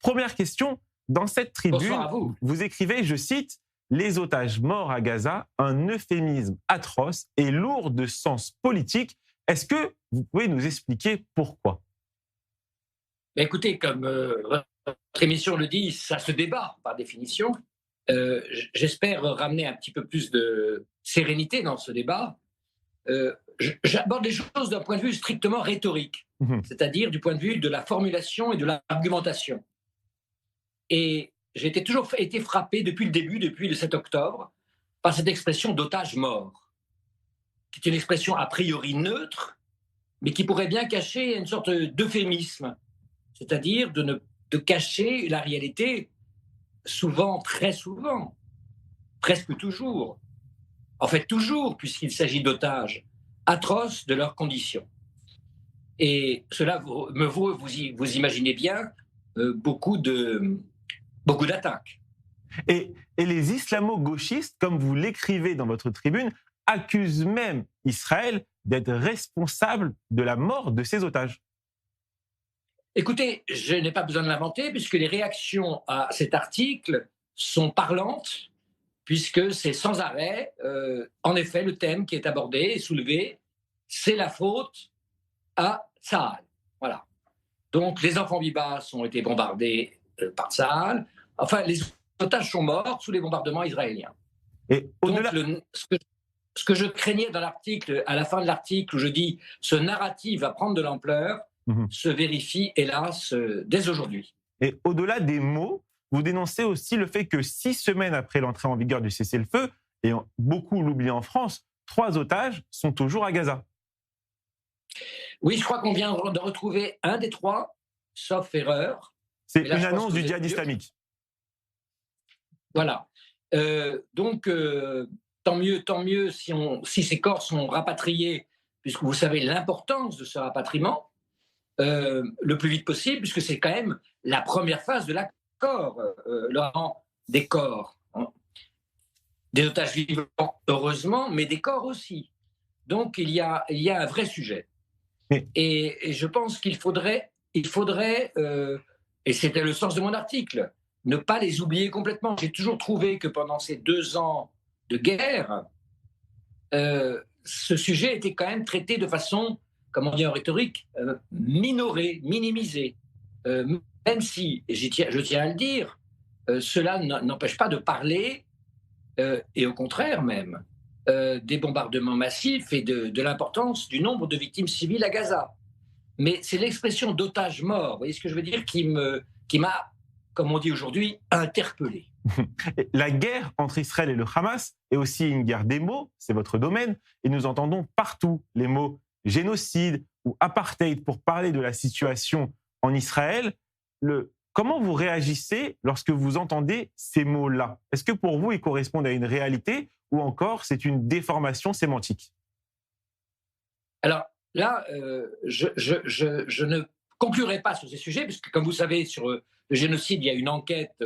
première question, dans cette Bonsoir tribune, à vous. vous écrivez, je cite, les otages morts à Gaza, un euphémisme atroce et lourd de sens politique. Est-ce que vous pouvez nous expliquer pourquoi? Écoutez, comme votre émission le dit, ça se débat par définition. J'espère ramener un petit peu plus de sérénité dans ce débat. J'aborde les choses d'un point de vue strictement rhétorique, Mhm. c'est-à-dire du point de vue de la formulation et de l'argumentation. Et toujours été frappé depuis le début, depuis le 7 octobre, par cette expression d'otage mort, qui est une expression a priori neutre, mais qui pourrait bien cacher une sorte d'euphémisme, c'est-à-dire de cacher la réalité, souvent, très souvent, presque toujours, en fait toujours, puisqu'il s'agit d'otages atroces de leurs conditions. Et cela, vous imaginez bien, beaucoup d'attaques. Et les islamo-gauchistes, comme vous l'écrivez dans votre tribune, accusent même Israël d'être responsable de la mort de ses otages. Écoutez, je n'ai pas besoin de l'inventer, puisque les réactions à cet article sont parlantes, puisque c'est sans arrêt, en effet, le thème qui est abordé et soulevé, c'est la faute à Tsahal. Voilà. Donc, les enfants Bibas ont été bombardés par Tsahal. Enfin, les otages sont morts sous les bombardements israéliens. Et Donc, au-delà, ce que je craignais dans l'article, à la fin de l'article, où je dis ce narratif va prendre de l'ampleur, Mhm. se vérifie, hélas, dès aujourd'hui. et au-delà des mots, vous dénoncez aussi le fait que 6 semaines après l'entrée en vigueur du cessez-le-feu, et beaucoup l'oublient en France, 3 otages sont toujours à Gaza. Oui, je crois qu'on vient de retrouver un des 3, sauf erreur. C'est Mais là, une je pense annonce que du vous êtes djihad sûr. islamique. Voilà. Donc, tant mieux si ces corps sont rapatriés, puisque vous savez l'importance de ce rapatriement, le plus vite possible, puisque c'est quand même la première phase de l'accord, Laurent, des corps. Hein. Des otages vivants, heureusement, mais des corps aussi. Donc, il y a un vrai sujet. Mais Et je pense qu'il faudrait, et c'était le sens de mon article, ne pas les oublier complètement. J'ai toujours trouvé que pendant ces 2 ans de guerre, ce sujet était quand même traité de façon, comme on dit en rhétorique, minorée, minimisée. Même si, et je tiens à le dire, cela n'empêche pas de parler, et au contraire même, des bombardements massifs et de l'importance du nombre de victimes civiles à Gaza. Mais c'est l'expression d'otages morts, vous voyez ce que je veux dire, qui m'a, comme on dit aujourd'hui, interpellé. la guerre entre Israël et le Hamas est aussi une guerre des mots, c'est votre domaine, et nous entendons partout les mots génocide ou apartheid pour parler de la situation en Israël. Comment vous réagissez lorsque vous entendez ces mots-là? Est-ce que pour vous, ils correspondent à une réalité ou encore c'est une déformation sémantique? Alors là, je ne conclurai pas sur ces sujets, puisque comme vous savez, sur le génocide, il y a une enquête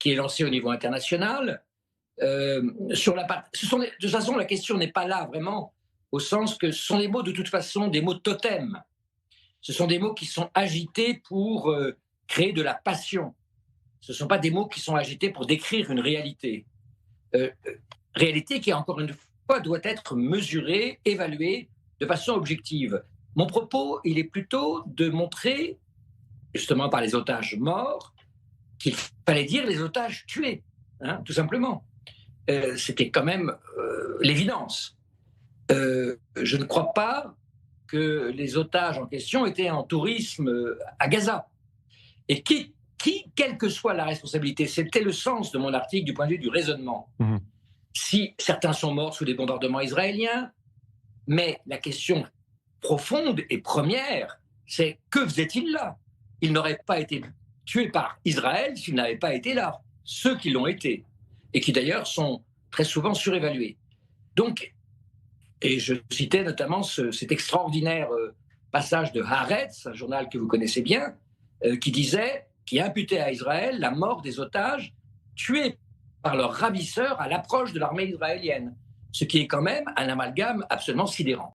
qui est lancée au niveau international. De toute façon, la question n'est pas là vraiment, au sens que ce sont des mots de toute façon, des mots totems. Ce sont des mots qui sont agités pour créer de la passion. Ce ne sont pas des mots qui sont agités pour décrire une réalité. Euh, Réalité qui, encore une fois, doit être mesurée, évaluée de façon objective. Mon propos, il est plutôt de montrer, justement par les otages morts, qu'il fallait dire les otages tués, hein, tout simplement. C'était quand même l'évidence. Je ne crois pas que les otages en question étaient en tourisme à Gaza. Et quelle que soit la responsabilité, c'était le sens de mon article du point de vue du raisonnement. Mhm. Si certains sont morts sous des bombardements israéliens, mais la question profonde et première, c'est que faisaient-ils là? Ils n'auraient pas été tués par Israël s'ils n'avaient pas été là. Ceux qui l'ont été, et qui d'ailleurs sont très souvent surévalués. Donc, et je citais notamment cet extraordinaire passage de Haaretz, un journal que vous connaissez bien, qui imputait à Israël la mort des otages tués par leurs ravisseurs à l'approche de l'armée israélienne, ce qui est quand même un amalgame absolument sidérant.